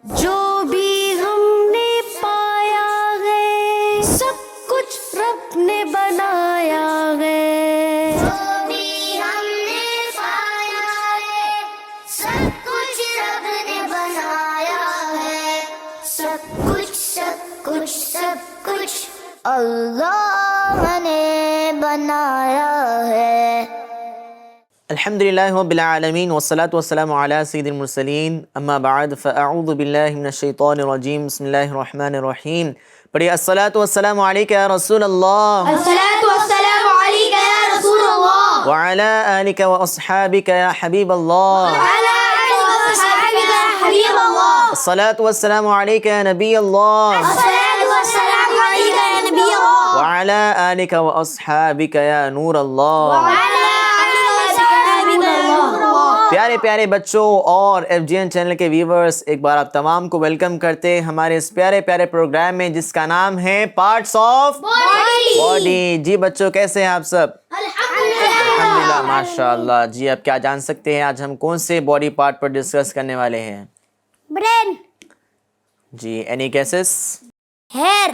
جو بھی ہم نے پایا ہے سب کچھ رب نے بنایا ہے. جو بھی ہم نے پایا ہے سب کچھ رب نے بنایا ہے. سب کچھ اللہ نے بنایا ہے. الحمدللہ رب العالمین والصلاة والسلام علی سید المرسلین اما بعد فاعوذ باللہ من الشیطان الرجیم بسم اللہ الرحمن الرحیم. پڑھیے الصلاة والسلام علیکہ یا رسول اللہ الصلاۃ والسلام علیک یا رسول اللہ وعلی آلک واصحابک یا حبیب اللہ وعلی آلک وصحبک یا حبیب اللہ. الصلاة والسلام علیکہ یا نبی اللہ الصلاۃ والسلام علیک یا نبی اللہ وعلی آلک واصحابک یا نور اللہ. وعلی آلک وصحبک یا نور اللہ. پیارے پیارے بچوں اور ایف جی این چینل کے ویورز، ایک بار آپ تمام کو ویلکم کرتے ہیں ہمارے اس پیارے پیارے پروگرام میں جس کا نام ہے پارٹس آف باڈی. جی بچوں، کیسے ہیں آپ سب؟ الحمدللہ ماشاءاللہ. جی اب کیا جان سکتے ہیں آج ہم کون سے باڈی پارٹ پر ڈسکس کرنے والے ہیں؟ برین، جی اینی گیسز؟ ہیئر،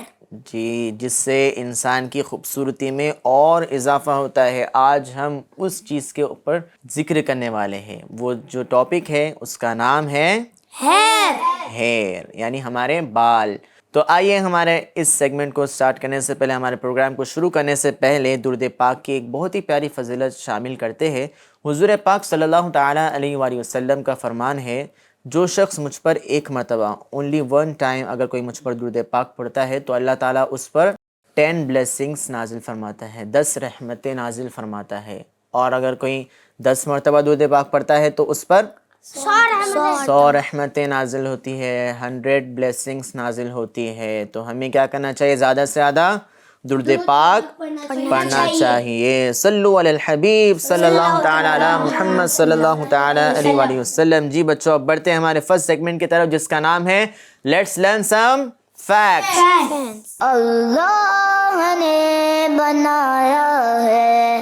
جی جس سے انسان کی خوبصورتی میں اور اضافہ ہوتا ہے. آج ہم اس چیز کے اوپر ذکر کرنے والے ہیں. وہ جو ٹاپک ہے اس کا نام ہے ہیئر، یعنی ہمارے بال. تو آئیے ہمارے اس سیگمنٹ کو سٹارٹ کرنے سے پہلے، ہمارے پروگرام کو شروع کرنے سے پہلے درود پاک کی ایک بہت ہی پیاری فضیلت شامل کرتے ہیں. حضور پاک صلی اللہ تعالیٰ علیہ وآلہ وسلم کا فرمان ہے، جو شخص مجھ پر ایک مرتبہ only one time اگر کوئی مجھ پر درود پاک پڑھتا ہے تو اللہ تعالیٰ اس پر 10 blessings نازل فرماتا ہے، 10 رحمتیں نازل فرماتا ہے. اور اگر کوئی 10 مرتبہ درود پاک پڑھتا ہے تو اس پر 100 رحمتیں نازل ہوتی ہے، 100 blessings نازل ہوتی ہے. تو ہمیں کیا کرنا چاہیے؟ زیادہ سے زیادہ درود پاک پڑھنا چاہیے. صلو علی الحبیب صلی اللہ تعالیٰ علی محمد صلی اللہ تعالیٰ علیہ وآلہ وسلم. جی بچوں، اب بڑھتے ہیں ہمارے فرسٹ سیگمنٹ کی طرف جس کا نام ہے لیٹس لرن سم فیکٹس. اللہ نے بنایا ہے.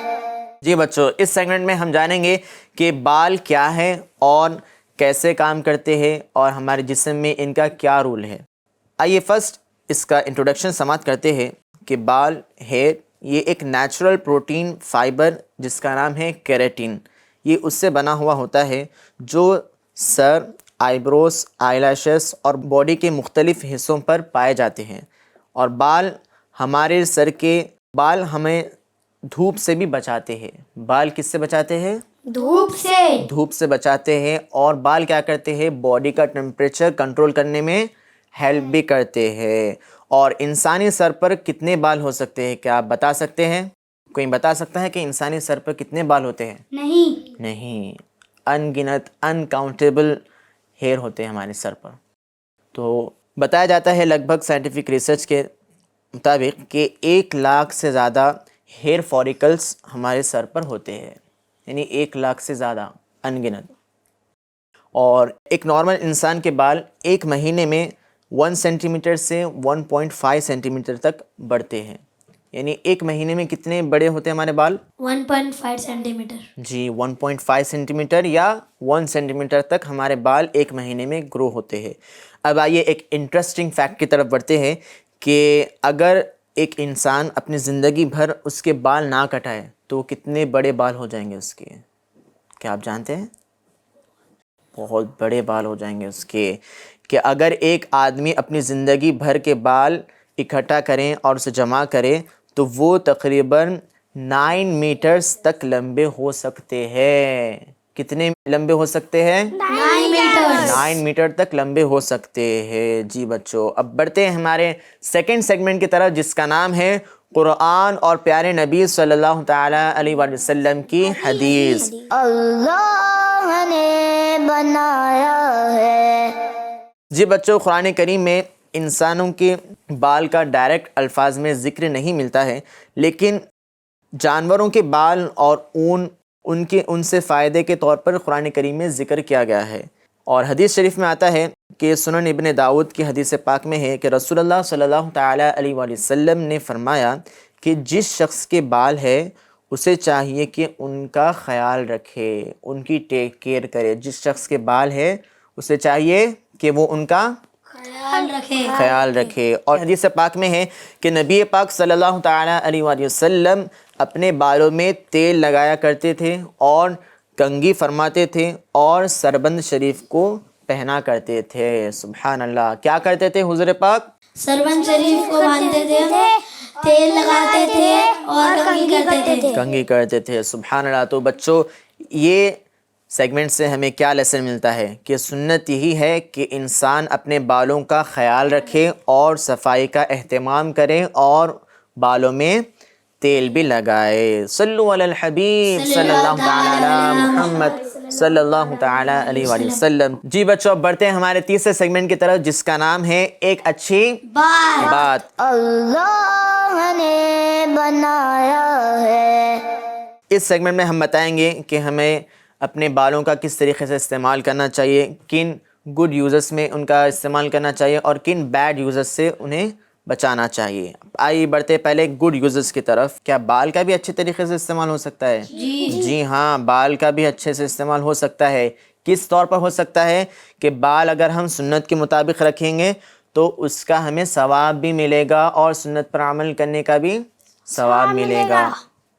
جی بچوں، اس سیگمنٹ میں ہم جانیں گے کہ بال کیا ہے اور کیسے کام کرتے ہیں اور ہمارے جسم میں ان کا کیا رول ہے. آئیے فرسٹ اس کا انٹروڈکشن سماعت کرتے ہیں کہ بال، ہیئر، یہ ایک نیچرل پروٹین فائبر جس کا نام ہے کیراٹین. یہ اس سے بنا ہوا ہوتا ہے جو سر، آئی بروز، آئی لیشز اور باڈی کے مختلف حصوں پر پائے جاتے ہیں. اور بال ہمارے سر کے بال ہمیں دھوپ سے بھی بچاتے ہیں. بال کس سے بچاتے ہیں؟ دھوپ سے بچاتے ہیں. اور بال کیا کرتے ہیں؟ باڈی کا ٹمپریچر کنٹرول کرنے میں ہیلپ بھی کرتے ہیں. اور انسانی سر پر کتنے بال ہو سکتے ہیں؟ کیا آپ بتا سکتے ہیں؟ کوئی بتا سکتا ہے کہ انسانی سر پر کتنے بال ہوتے ہیں؟ نہیں، ان گنت، انکاؤنٹیبل ہیئر ہوتے ہیں ہمارے سر پر. تو بتایا جاتا ہے لگ بھگ سائنٹیفک ریسرچ کے مطابق کہ 1 لاکھ سے زیادہ ہیئر فوریکلس ہمارے سر پر ہوتے ہیں، یعنی 1 لاکھ سے زیادہ ان گنت. اور ایک نارمل انسان کے بال ایک مہینے میں 1 سینٹی میٹر سے 1.5 سینٹی میٹر تک بڑھتے ہیں. یعنی ایک مہینے میں کتنے بڑے ہوتے ہیں ہمارے بال؟ 1.5 سینٹی میٹر. جی 1.5 سینٹی میٹر یا 1 سینٹی میٹر تک ہمارے بال ایک مہینے میں گرو ہوتے ہیں. اب آئیے ایک انٹرسٹنگ فیکٹ کی طرف بڑھتے ہیں کہ اگر ایک انسان اپنی زندگی بھر اس کے بال نہ کٹائے تو کتنے بڑے بال ہو جائیں گے اس کے؟ کیا آپ جانتے ہیں؟ بہت بڑے بال ہو جائیں گے اس کے. کہ اگر ایک آدمی اپنی زندگی بھر کے بال اکٹھا کریں اور اسے جمع کرے تو وہ تقریباً 9 میٹرز تک لمبے ہو سکتے ہیں. کتنے لمبے ہو سکتے ہیں؟ 9 میٹر تک لمبے ہو سکتے ہیں. جی بچوں، اب بڑھتے ہیں ہمارے سیکنڈ سیگمنٹ کی طرف جس کا نام ہے قرآن اور پیارے نبی صلی اللہ تعالیٰ علیہ وآلہ وسلم کی حدیث. اللہ نے بنایا ہے. جی بچوں، قرآن کریم میں انسانوں کے بال کا ڈائریکٹ الفاظ میں ذکر نہیں ملتا ہے، لیکن جانوروں کے بال اور اون ان سے فائدے کے طور پر قرآن کریم میں ذکر کیا گیا ہے. اور حدیث شریف میں آتا ہے کہ سنن ابن داؤد کی حدیث پاک میں ہے کہ رسول اللہ صلی اللہ تعالیٰ علیہ وآلہ وسلم نے فرمایا کہ جس شخص کے بال ہے اسے چاہیے کہ ان کا خیال رکھے، ان کی ٹیک کیئر کرے. جس شخص کے بال ہے اسے چاہیے کہ وہ ان کا خیال رکھے۔ اور حدیث پاک میں ہے کہ نبی پاک صلی اللہ تعالیٰ علیہ وآلہ وسلم اپنے بالوں میں تیل لگایا کرتے تھے اور کنگھی فرماتے تھے اور سربند شریف کو پہنا کرتے تھے۔ سبحان اللہ، کیا کرتے تھے حضور پاک؟ سربند شریف کو باندھتے تھے، تیل لگاتے تھے اور کنگھی کرتے تھے۔ سبحان اللہ۔ تو بچوں، یہ سیگمنٹ سے ہمیں کیا لیسن ملتا ہے کہ سنت یہی ہے کہ انسان اپنے بالوں کا خیال رکھے اور صفائی کا اہتمام کرے اور بالوں میں تیل بھی لگائے۔ صلو علی الحبیب صلی اللہ تعالی علی محمد صلی اللہ تعالی علیہ وآلہ وسلم۔ جی بچوں، اب بڑھتے ہیں ہمارے تیسرے سیگمنٹ کی طرف جس کا نام ہے ایک اچھی بات۔ اللہ نے بنایا ہے۔ اس سیگمنٹ میں ہم بتائیں گے کہ ہمیں اپنے بالوں کا کس طریقے سے استعمال کرنا چاہیے، کن گڈ یوزز میں ان کا استعمال کرنا چاہیے اور کن بیڈ یوزز سے انہیں بچانا چاہیے۔ آئیے بڑھتے پہلے گڈ یوزز کی طرف۔ کیا بال کا بھی اچھے طریقے سے استعمال ہو سکتا ہے؟ جی ہاں، بال کا بھی اچھے سے استعمال ہو سکتا ہے۔ کس طور پر ہو سکتا ہے کہ بال اگر ہم سنت کے مطابق رکھیں گے تو اس کا ہمیں ثواب بھی ملے گا اور سنت پر عمل کرنے کا بھی ثواب ملے گا۔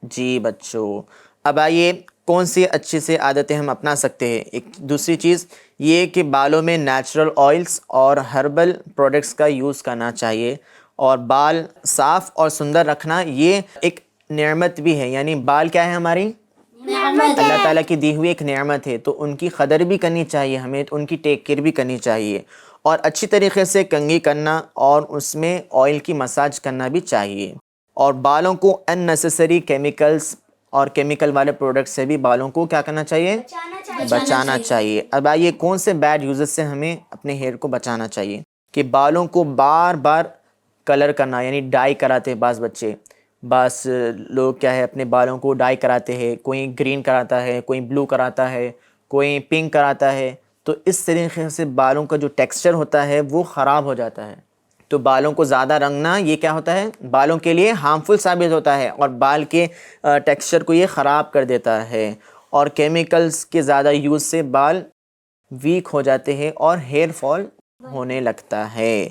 جی بچوں، اب آئیے کون سی اچھی سی عادتیں ہم اپنا سکتے ہیں۔ ایک دوسری چیز یہ کہ بالوں میں نیچرل آئلس اور ہربل پروڈکٹس کا یوز کرنا چاہیے، اور بال صاف اور سندر رکھنا یہ ایک نعمت بھی ہے، یعنی بال کیا ہے ہماری؟ اللہ تعالیٰ کی دی ہوئی ایک نعمت ہے، تو ان کی قدر بھی کرنی چاہیے، ہمیں ان کی ٹیک کیئر بھی کرنی چاہیے اور اچھی طریقے سے کنگھی کرنا اور اس میں آئل کی مساج کرنا بھی چاہیے، اور بالوں کو ان نیسیسری کیمیکلز اور کیمیکل والے پروڈکٹ سے بھی بالوں کو کیا کرنا چاہیے؟ بچانا چاہیے۔ اب آئیے کون سے بیڈ یوزز سے ہمیں اپنے ہیئر کو بچانا چاہیے کہ بالوں کو بار بار کلر کرنا، یعنی ڈائی کراتے ہیں بعض بچے، بعض لوگ کیا ہے اپنے بالوں کو ڈائی کراتے ہیں، کوئی گرین کراتا ہے، کوئی بلو کراتا ہے، کوئی پنک کراتا ہے، تو اس طریقے سے بالوں کا جو ٹیکسچر ہوتا ہے وہ خراب ہو جاتا ہے۔ تو بالوں کو زیادہ رنگنا یہ کیا ہوتا ہے؟ بالوں کے لیے ہارمفل ثابت ہوتا ہے اور بال کے ٹیکسچر کو یہ خراب کر دیتا ہے، اور کیمیکلز کے زیادہ یوز سے بال ویک ہو جاتے ہیں اور ہیئر فال ہونے لگتا ہے،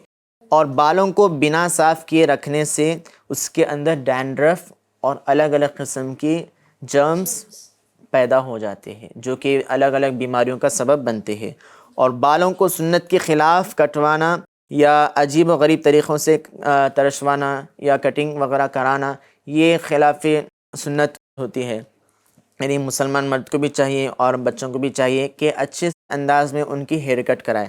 اور بالوں کو بنا صاف کیے رکھنے سے اس کے اندر ڈینڈرف اور الگ الگ قسم کی جرمز پیدا ہو جاتے ہیں جو کہ الگ الگ بیماریوں کا سبب بنتے ہیں۔ اور بالوں کو سنت کے خلاف کٹوانا یا عجیب و غریب طریقوں سے ترشوانا یا کٹنگ وغیرہ کرانا یہ خلاف سنت ہوتی ہے، یعنی مسلمان مرد کو بھی چاہیے اور بچوں کو بھی چاہیے کہ اچھے انداز میں ان کی ہیئر کٹ کرائے،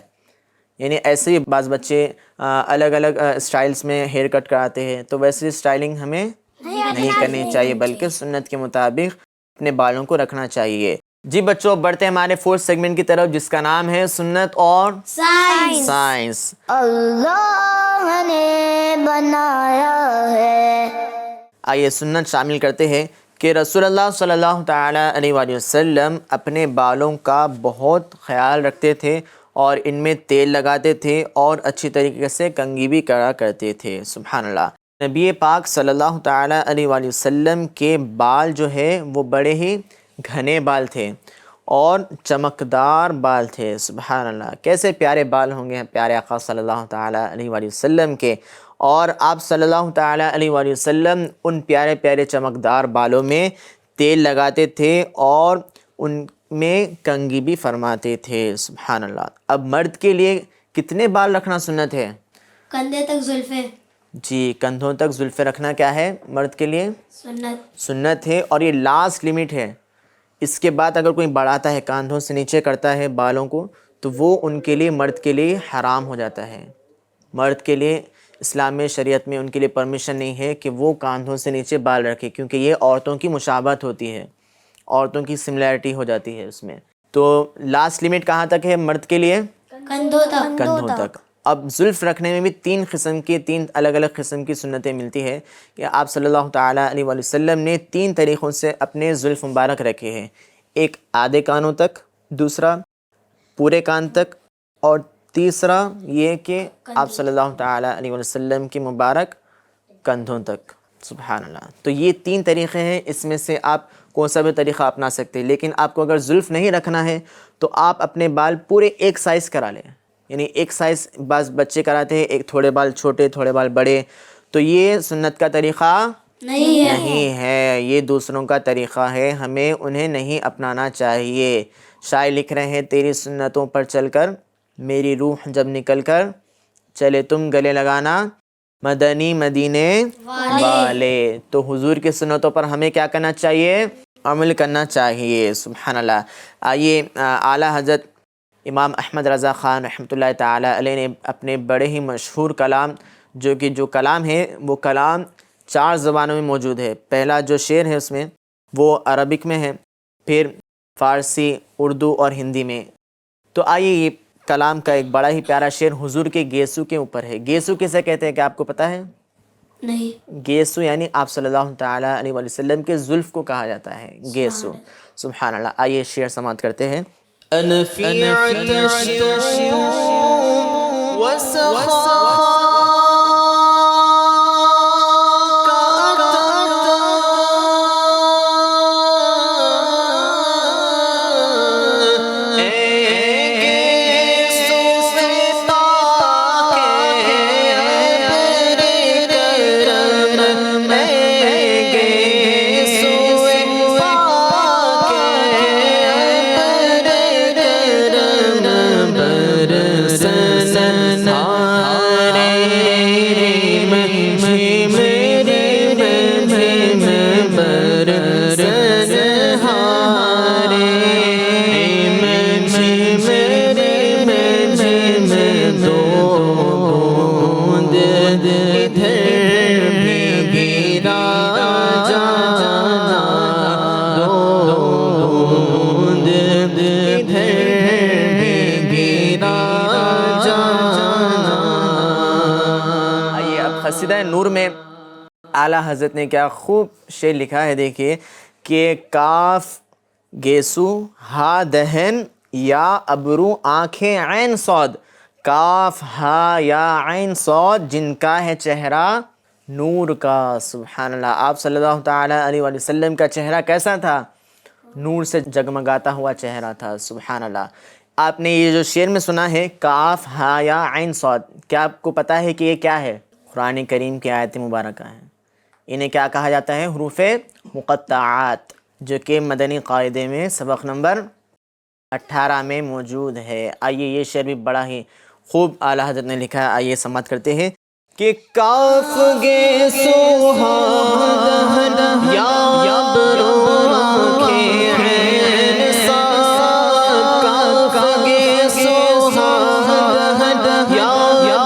یعنی ایسے ہی بعض بچے الگ الگ اسٹائلز میں ہیئر کٹ کراتے ہیں، تو ویسی اسٹائلنگ ہمیں نہیں کرنی چاہیے بلکہ سنت کے مطابق اپنے بالوں کو رکھنا چاہیے۔ جی بچوں، بڑھتے ہیں ہمارے فورتھ سیگمنٹ کی طرف جس کا نام ہے سنت اور سائنس۔ اللہ نے بنایا ہے۔ آئیے سنت شامل کرتے ہیں کہ رسول اللہ صلی اللہ تعالی علیہ وآلہ وسلم اپنے بالوں کا بہت خیال رکھتے تھے اور ان میں تیل لگاتے تھے اور اچھی طریقے سے کنگھی بھی کرا کرتے تھے۔ سبحان اللہ۔ نبی پاک صلی اللہ تعالی علیہ وآلہ وسلم کے بال جو ہے وہ بڑے ہی گھنے بال تھے اور چمکدار بال تھے۔ سبحان اللہ، کیسے پیارے بال ہوں گے پیارے آقا صلی اللہ تعالی علیہ وآلہ وسلم کے، اور آپ صلی اللہ تعالی علیہ وآلہ وسلم ان پیارے پیارے چمکدار بالوں میں تیل لگاتے تھے اور ان میں کنگھی بھی فرماتے تھے۔ سبحان اللہ۔ اب مرد کے لیے کتنے بال رکھنا سنت ہے؟ کندھے تک زلفیں۔ جی، کندھوں تک زلفیں رکھنا کیا ہے مرد کے لیے؟ سنت ہے، اور یہ لاسٹ لیمٹ ہے۔ اس کے بعد اگر کوئی بڑھاتا ہے، کاندھوں سے نیچے کرتا ہے بالوں کو، تو وہ ان کے لیے مرد کے لیے حرام ہو جاتا ہے۔ مرد کے لیے اسلام میں شریعت میں ان کے لیے پرمیشن نہیں ہے کہ وہ کاندھوں سے نیچے بال رکھے، کیونکہ یہ عورتوں کی مشابہت ہوتی ہے، عورتوں کی سملیرٹی ہو جاتی ہے اس میں۔ تو لاسٹ لیمٹ کہاں تک ہے مرد کے لیے؟ کندھوں تک۔ اب زلف رکھنے میں بھی تین الگ الگ قسم کی سنتیں ملتی ہے کہ آپ صلی اللہ تعالیٰ علیہ وآلہ وسلم نے 3 طریقوں سے اپنے زلف مبارک رکھے ہیں، ایک آدھے کانوں تک، دوسرا پورے کان تک، اور تیسرا یہ کہ آپ صلی اللہ تعالیٰ علیہ وآلہ وسلم کی مبارک کندھوں تک۔ سبحان اللہ۔ تو یہ 3 طریقے ہیں، اس میں سے آپ کون سا بھی طریقہ اپنا سکتے ہیں، لیکن آپ کو اگر زلف نہیں رکھنا ہے تو آپ اپنے بال پورے ایک سائز کرا لیں، یعنی ایک سائز بعض بچے کراتے ہیں، ایک تھوڑے بال چھوٹے تھوڑے بال بڑے، تو یہ سنت کا طریقہ نہیں ہے، یہ دوسروں کا طریقہ ہے، ہمیں انہیں نہیں اپنانا چاہیے۔ شاعر لکھ رہے ہیں تیری سنتوں پر چل کر میری روح جب نکل کر چلے تم گلے لگانا مدنی مدینے والے۔ تو حضور کی سنتوں پر ہمیں کیا کرنا چاہیے؟ عمل کرنا چاہیے۔ سبحان اللہ۔ آئیے اعلیٰ حضرت امام احمد رضا خان رحمۃ اللہ تعالی علیہ نے اپنے بڑے ہی مشہور کلام جو کلام ہے وہ کلام 4 زبانوں میں موجود ہے۔ پہلا جو شعر ہے اس میں وہ عربک میں ہے، پھر فارسی، اردو اور ہندی میں۔ تو آئیے یہ کلام کا ایک بڑا ہی پیارا شعر حضور کے گیسو کے اوپر ہے۔ گیسو کسے کہتے ہیں، کیا آپ کو پتہ ہے؟ نہیں۔ گیسو یعنی آپ صلی اللہ تعالیٰ علیہ وسلم کے زلف کو کہا جاتا ہے گیسو۔ سبحان اللہ۔ آئیے شعر سماعت کرتے ہیں۔ أنا في عطش قصیدہ نور میں اعلیٰ حضرت نے کیا خوب شعر لکھا ہے، دیکھیے کہ کاف گیسو ہا دہن یا ابرو آنکھیں عین صاد، کاف ہا یا عین صاد جن کا ہے چہرہ نور کا۔ سبحان اللہ۔ آپ صلی اللہ تعالیٰ علیہ وسلم کا چہرہ کیسا تھا؟ نور سے جگمگاتا ہوا چہرہ تھا۔ سبحان اللہ۔ آپ نے یہ جو شعر میں سنا ہے کاف ہا یا عین صاد، کیا آپ کو پتہ ہے کہ یہ کیا ہے؟ قرآن کریم کی آیت مبارکہ ہیں۔ انہیں کیا کہا جاتا ہے؟ حروف مقطعات، جو کہ مدنی قاعدے میں سبق نمبر 18 میں موجود ہے۔ آئیے یہ شعر بھی بڑا ہی خوب اعلیٰ حضرت نے لکھا ہے، آئیے سماعت کرتے ہیں کہ کاف گے سوہا دہن یا برو آنکھیں عین صاد، کاف گے سوہا دہن یا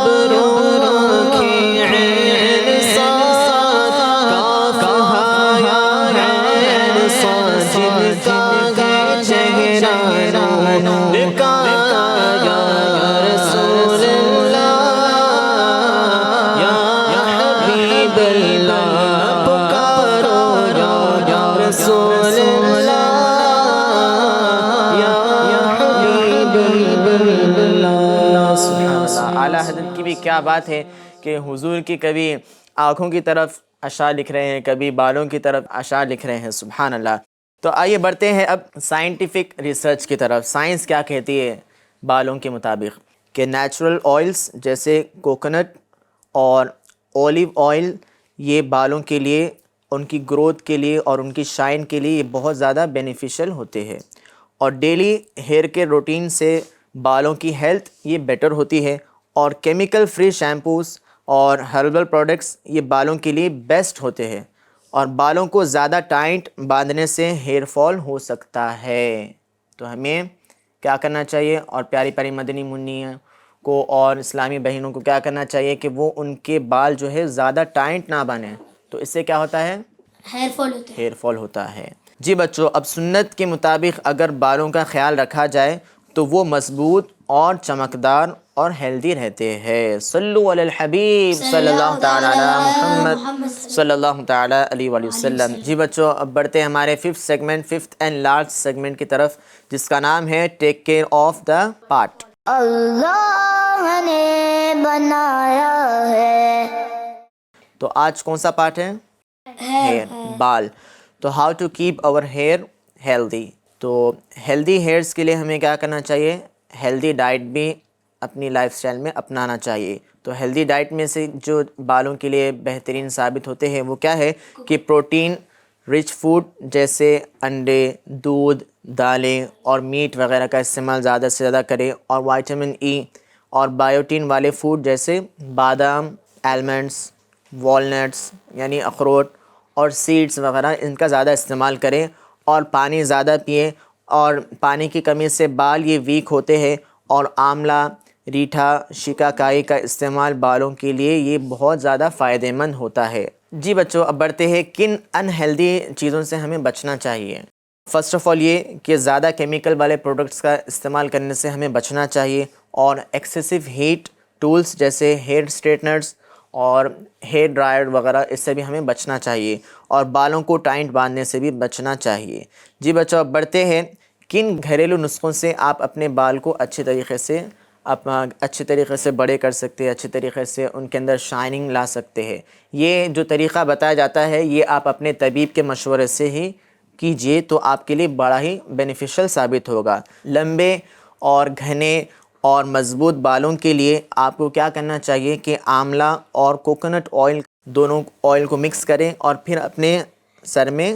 برو آنکھیں عین صاد، کاف ہا یا عین صاد جن کا گے چہرہ نور کا، یا رسول اللہ یا حبیب اللہ پکارو، یا رسول اللہ یا حبیب اللہ۔ سبحان اللہ۔ اعلیٰ حضرت کی بھی کیا بات ہے کہ حضور کی کبھی آنکھوں کی طرف اشعار لکھ رہے ہیں، کبھی بالوں کی طرف اشعار لکھ رہے ہیں۔ سبحان اللہ۔ تو آئیے بڑھتے ہیں اب سائنٹیفک ریسرچ کی طرف۔ سائنس کیا کہتی ہے بالوں کے مطابق؟ کہ نیچرل آئلس جیسے کوکونٹ اور اولیو آئل یہ بالوں کے لیے، ان کی گروتھ کے لیے اور ان کی شائن کے لیے یہ بہت زیادہ بینیفیشل ہوتے ہیں، اور ڈیلی ہیئر کے روٹین سے بالوں کی ہیلتھ یہ بیٹر ہوتی ہے، اور کیمیکل فری شیمپوز اور ہربل پروڈکٹس یہ بالوں کے لیے بیسٹ ہوتے ہیں، اور بالوں کو زیادہ ٹائٹ باندھنے سے ہیئر فال ہو سکتا ہے۔ تو ہمیں کیا کرنا چاہیے؟ اور پیاری پیاری مدنی منیوں کو اور اسلامی بہنوں کو کیا کرنا چاہیے کہ وہ ان کے بال جو ہے زیادہ ٹائٹ نہ بنیں، تو اس سے کیا ہوتا ہے؟ ہیئر فال ہوتا ہے۔ جی بچوں، اب سنت کے مطابق اگر بالوں کا خیال رکھا جائے تو وہ مضبوط اور چمکدار اور ہیلدی رہتے ہیں۔ صلو علی الحبیب صلی اللہ تعالیٰ علی محمد صلی اللہ تعالیٰ علیہ وآلہ وسلم۔ جی بچوں، اب بڑھتے ہیں ہمارے ففتھ اینڈ لاسٹ سیگمنٹ کی طرف، جس کا نام ہے take care of the part. اللہ نے بنایا ہے۔ تو آج کون سا پارٹ ہے؟ ہیئر، بال۔ تو how to keep our hair healthy. تو ہیلدی ہیئرس کے لیے ہمیں کیا کرنا چاہیے؟ ہیلدی ڈائٹ بھی اپنی لائف سٹائل میں اپنانا چاہیے. تو ہیلدی ڈائٹ میں سے جو بالوں کے لیے بہترین ثابت ہوتے ہیں وہ کیا ہے کہ پروٹین رچ فوڈ جیسے انڈے، دودھ، دالیں اور میٹ وغیرہ کا استعمال زیادہ سے زیادہ کریں، اور وائٹامن ای اور بایوٹین والے فوڈ جیسے بادام، آلمنڈس، والنٹس یعنی اخروٹ اور سیڈز وغیرہ ان کا زیادہ استعمال کریں، اور پانی زیادہ پئیں. اور پانی کی کمی سے بال یہ ویک ہوتے ہیں، اور آملہ، ریٹھا، شیکاکائی کا استعمال بالوں کے لیے یہ بہت زیادہ فائدہ مند ہوتا ہے. جی بچوں، اب بڑھتے ہیں کن ان ہیلدی چیزوں سے ہمیں بچنا چاہیے. فرسٹ آف آل یہ کہ زیادہ کیمیکل والے پروڈکٹس کا استعمال کرنے سے ہمیں بچنا چاہیے، اور ایکسیسو ہیٹ ٹولز جیسے ہیئر اسٹریٹنرز اور ہیئر ڈرائر وغیرہ اس سے بھی ہمیں بچنا چاہیے، اور بالوں کو ٹائٹ باندھنے سے بھی بچنا چاہیے. جی بچوں، اب بڑھتے ہیں کن گھریلو نسخوں سے آپ اپنے بال کو اچھے طریقے سے بڑے کر سکتے ہیں، اچھے طریقے سے ان کے اندر شائننگ لا سکتے ہیں. یہ جو طریقہ بتایا جاتا ہے یہ آپ اپنے طبیب کے مشورے سے ہی کیجئے تو آپ کے لیے بڑا ہی بینیفیشل ثابت ہوگا. لمبے اور گھنے اور مضبوط بالوں کے لیے آپ کو کیا کرنا چاہیے کہ آملہ اور کوکونٹ آئل دونوں آئل کو مکس کریں اور پھر اپنے سر میں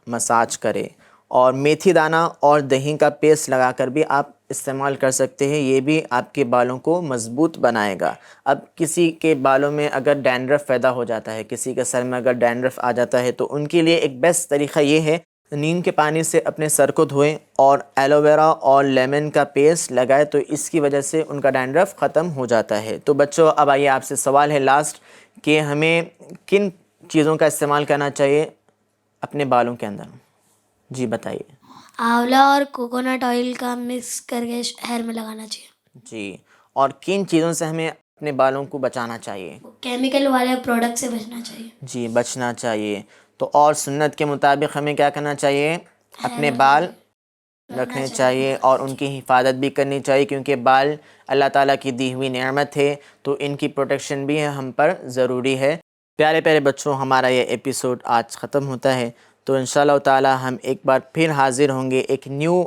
مساج کریں، اور میتھی دانہ اور دہی کا پیسٹ لگا کر بھی آپ استعمال کر سکتے ہیں. یہ بھی آپ کے بالوں کو مضبوط بنائے گا. اب کسی کے بالوں میں اگر ڈینڈرف پیدا ہو جاتا ہے، کسی کے سر میں اگر ڈینڈرف آ جاتا ہے، تو ان کے لیے ایک بیسٹ طریقہ یہ ہے نیم کے پانی سے اپنے سر کو دھوئیں اور ایلو ویرا اور لیمن کا پیسٹ لگائے، تو اس کی وجہ سے ان کا ڈینڈرف ختم ہو جاتا ہے. تو بچوں، اب آئیے آپ سے سوال ہے لاسٹ کہ ہمیں کن چیزوں کا استعمال کرنا چاہیے اپنے بالوں کے اندر. جی بتائیے. آولا اور کوکونٹ آئل کا مکس کر کے ہیئر میں لگانا چاہیے. جی، اور کن چیزوں سے ہمیں اپنے بالوں کو بچانا چاہیے؟ کیمیکل والے پروڈکٹ سے بچنا چاہیے. جی، بچنا چاہیے. تو اور سنت کے مطابق ہمیں کیا کرنا چاہیے؟ اپنے بال رکھنے چاہیے اور ان کی حفاظت بھی کرنی چاہیے، کیونکہ بال اللہ تعالیٰ کی دی ہوئی نعمت ہے، تو ان کی پروٹیکشن بھی ہم پر ضروری ہے. پیارے پیارے بچوں، ہمارا یہ ایپیسوڈ آج ختم ہوتا ہے. تو انشاءاللہ تعالیٰ ہم ایک بار پھر حاضر ہوں گے ایک نیو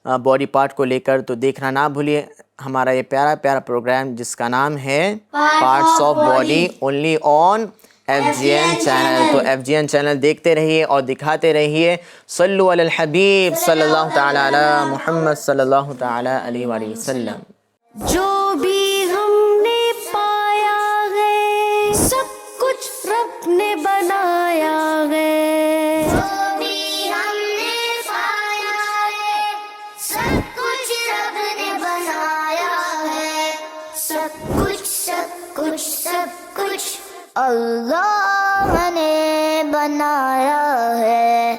باڈی پارٹ کو لے کر. تو دیکھنا نہ بھولیے ہمارا یہ پیارا پیارا پروگرام جس کا نام ہے parts of body, only on FGN channel. تو FGN چینل دیکھتے رہیے اور دکھاتے رہیے. صلو علی الحبیب صلی اللہ تعالی علی محمد صلی اللہ تعالی علیہ وآلہ وسلم. جو بھی ہم نے پایا ہے سب کچھ رب نے بنایا ہے. جو بھی ہم نے پایا ہے سب کچھ رب نے بنایا ہے. سب کچھ اللہ نے بنایا ہے.